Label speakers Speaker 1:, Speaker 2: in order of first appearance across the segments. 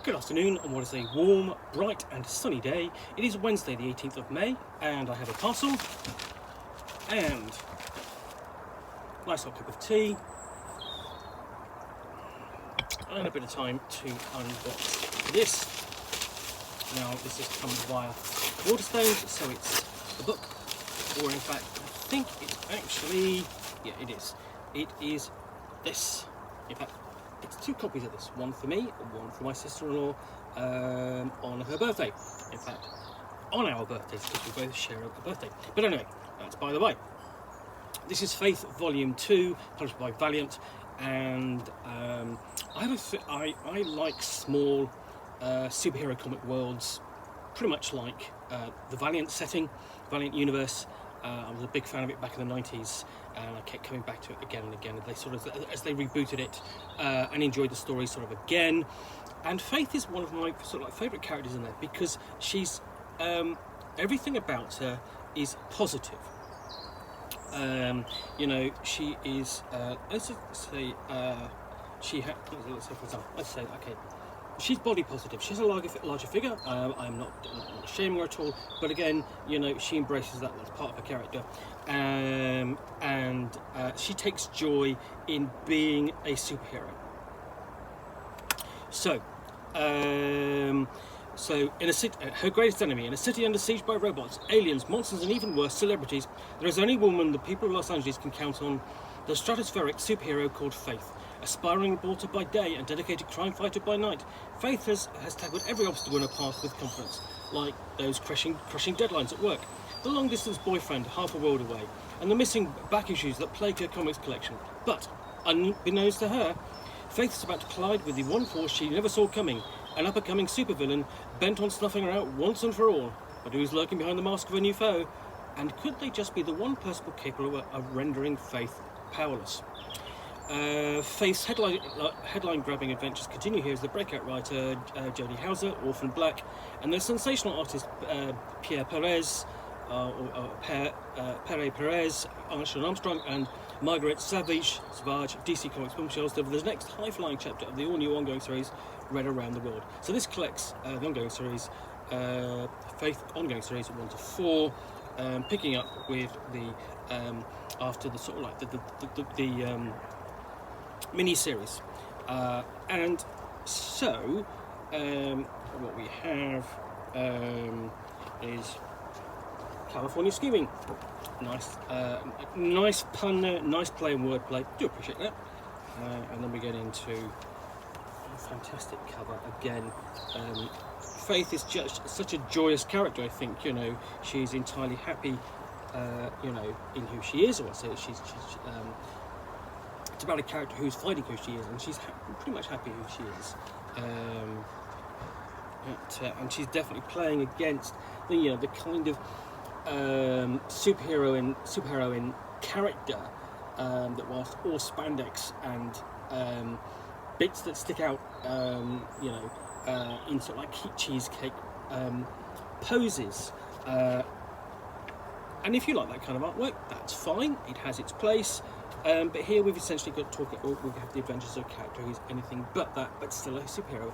Speaker 1: Good afternoon on what is a warm, bright and sunny day. It is Wednesday the 18th of May and I have a parcel and a nice hot cup of tea and a bit of time to unbox this. Now this has come via Waterstones, so it's a book, or in fact I think it's actually, yeah it is. It is this. In fact, it's two copies of this, one for me and one for my sister-in-law on her birthday. In fact, on our birthdays, because we both share a birthday. But anyway, that's by the way. This is Faith Volume 2, published by Valiant, and I like small superhero comic worlds, pretty much like the Valiant setting, Valiant universe. I was a big fan of it back in the 90s, and I kept coming back to it again and again. They sort of, as they rebooted it, and enjoyed the story sort of again. And Faith is one of my sort of like favourite characters in there because she's everything about her is positive. You know, she is. Let's say she had. Let's say for example, let's say okay. She's body positive. She's a larger figure. I'm not shaming her at all. But again, you know, she embraces that. That's part of her character, and she takes joy in being a superhero. So, in a city, her greatest enemy, in a city under siege by robots, aliens, monsters, and even worse, celebrities, there is only one woman the people of Los Angeles can count on: the stratospheric superhero called Faith. Aspiring reporter by day and dedicated crime fighter by night, Faith has tackled every obstacle in her path with confidence, like those crushing deadlines at work, the long-distance boyfriend half a world away, and the missing back issues that plague her comics collection. But, unbeknownst to her, Faith is about to collide with the one force she never saw coming, an up-and-coming supervillain bent on snuffing her out once and for all. But who's lurking behind the mask of a new foe? And could they just be the one person capable of rendering Faith powerless? Faith's headline-grabbing adventures continue here as the breakout writer Jody, Orphan Black, and the sensational artist Pere, Perez, Perez, Armstrong, and Marguerite, Sauvage, DC Comics bombshells deliver the next high-flying chapter of the all-new ongoing series read around the world. So this collects the ongoing series, Faith ongoing series 1 to 4, picking up with the after the sort of like the mini-series, and so what we have is California Scheming. Nice pun there, nice play and wordplay. Do appreciate that. And then we get into a fantastic cover again. Faith is just such a joyous character. I think, you know, she's entirely happy, you know, in who she is. Or I say she's it's about a character who's fighting who she is, and she's pretty much happy who she is. And she's definitely playing against the, you know, the kind of superheroine character that, whilst all spandex and bits that stick out, you know, in sort of like cheesecake poses. And if you like that kind of artwork, that's fine. It has its place. But here we've essentially got to talk. We have the adventures of a character who's anything but that, but still a superhero.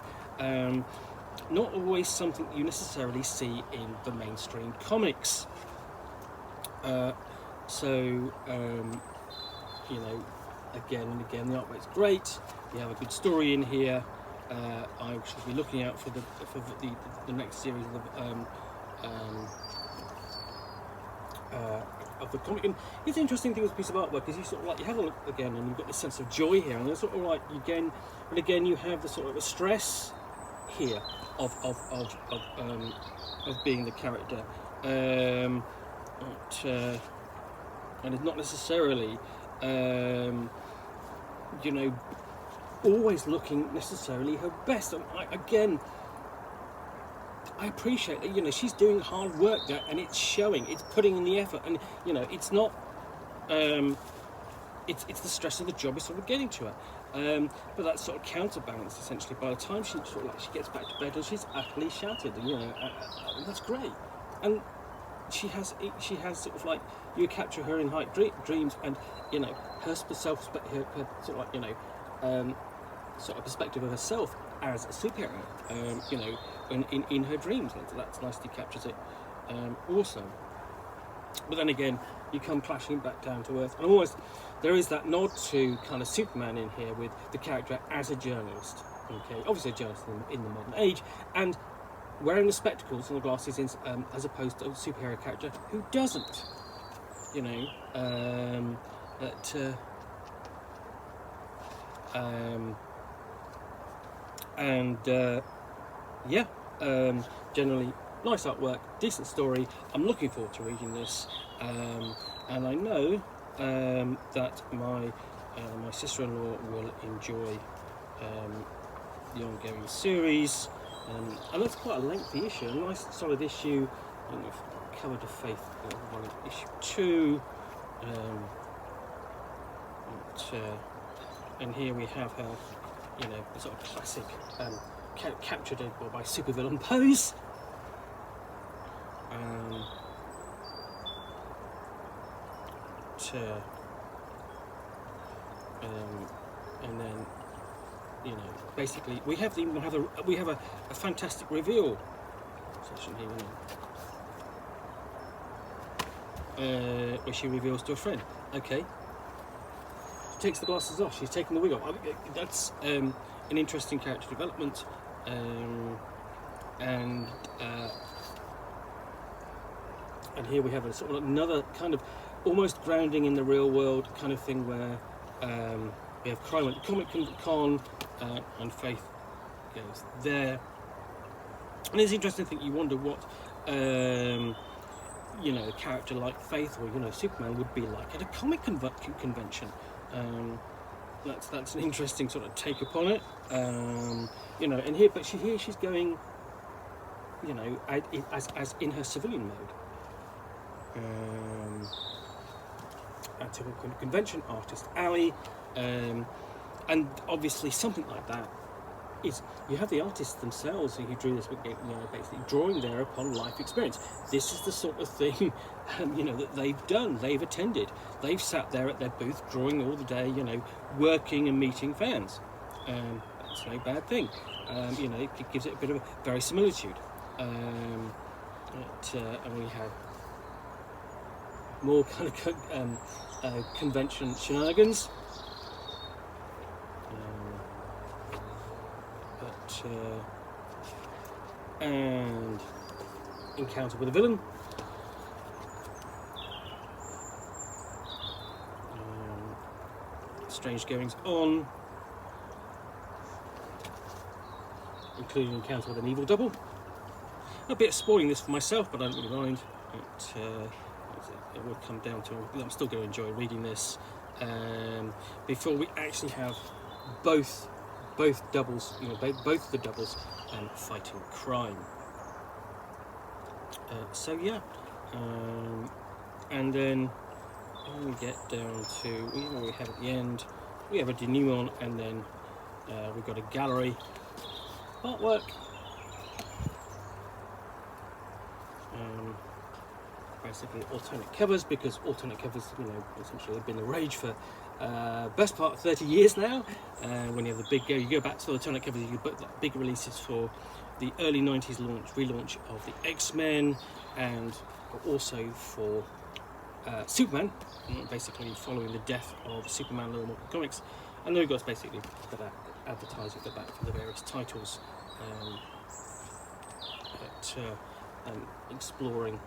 Speaker 1: Not always something you necessarily see in the mainstream comics. You know, again and again, the artwork's great. We have a good story in here. I should be looking out for the next series of the comic. And it's an interesting thing with a piece of artwork is you sort of like, you have a look again and you've got this sense of joy here, and it's sort of like again you have the sort of a stress here of being the character, and it's not necessarily you know, always looking necessarily her best. And I appreciate that, you know, she's doing hard work there, and it's showing, it's putting in the effort, and you know, it's not it's the stress of the job is sort of getting to her, but that's sort of counterbalanced essentially by the time she sort of like she gets back to bed and she's utterly shattered, and you know, that's great. And she has sort of like, you capture her in dreams, and you know, her self, her sort of like, you know, sort of perspective of herself as a superhero, you know, in her dreams. That nicely captures it also. But then again, you come clashing back down to earth, and almost there is that nod to kind of Superman in here with the character as a journalist. Okay, obviously a journalist in the modern age, and wearing the spectacles and the glasses as opposed to a superhero character who doesn't. You know, generally nice artwork, decent story. I'm looking forward to reading this, and I know that my sister-in-law will enjoy the ongoing series, and that's quite a lengthy issue, a nice solid issue. I don't know if Cover to Faith, issue 2, and here we have her, you know, the sort of classic captured by supervillain pose. And then, you know, basically we have a fantastic reveal session here, where she reveals to a friend. Okay, she takes the glasses off. She's taking the wig off. I mean, that's an interesting character development, and here we have a sort of another kind of almost grounding in the real world kind of thing, where we have crime at the Comic Con, and Faith goes there. And it's interesting to think, you wonder what you know, a character like Faith, or, you know, Superman would be like at a comic convention. That's an interesting sort of take upon it. You know, and here she's going, you know, as in her civilian mode. At a convention, Artist Alley, and obviously something like that is, you have the artists themselves who drew this, you know, basically drawing there upon life experience. This is the sort of thing, you know, that they've done, they've attended, they've sat there at their booth drawing all the day, you know, working and meeting fans. That's no bad thing. You know, it gives it a bit of a verisimilitude. And we have more kind of convention shenanigans, and encounter with a villain, strange goings on, including encounter with an evil double. A bit of spoiling this for myself, but I don't really mind. It will come down to, I'm still going to enjoy reading this before we actually have both doubles, you know, both the doubles fighting crime. So yeah, and then when we get down to what we have at the end, we have a denouement, and then we've got a gallery artwork. Basically alternate covers, because alternate covers, you know, essentially have been the rage for best part of 30 years now. When you have the big you go back to the alternate covers, you get big releases for the early 90s relaunch of the X-Men, and also for Superman, basically following the death of Superman in Marvel Comics. And then we've got basically that advertising at the back for the various titles, exploring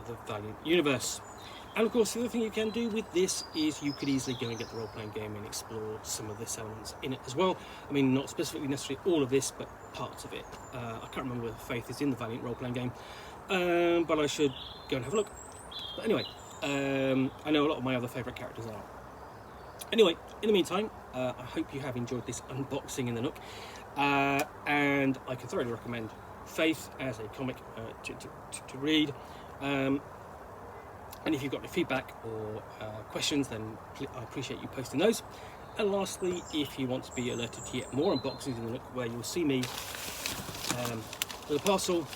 Speaker 1: the Valiant universe. And of course, the other thing you can do with this is you could easily go and get the role-playing game and explore some of this elements in it as well. I mean, not specifically necessarily all of this, but parts of it. I can't remember whether Faith is in the Valiant role-playing game, but I should go and have a look. But anyway, I know a lot of my other favourite characters are. Anyway, in the meantime, I hope you have enjoyed this unboxing in the Nook, and I can thoroughly recommend Faith as a comic to read. And if you've got any feedback or questions, then I appreciate you posting those. And lastly, if you want to be alerted to yet more unboxings in the Nook, where you'll see me with a parcel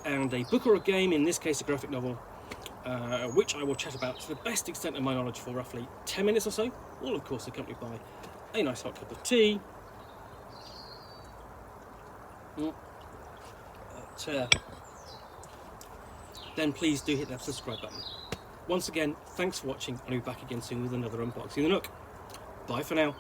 Speaker 1: and a book or a game, in this case a graphic novel, which I will chat about to the best extent of my knowledge for roughly 10 minutes or so, all of course accompanied by a nice hot cup of tea. Then please do hit that subscribe button. Once again, thanks for watching. I'll be back again soon with another unboxing of the Nook. Bye for now.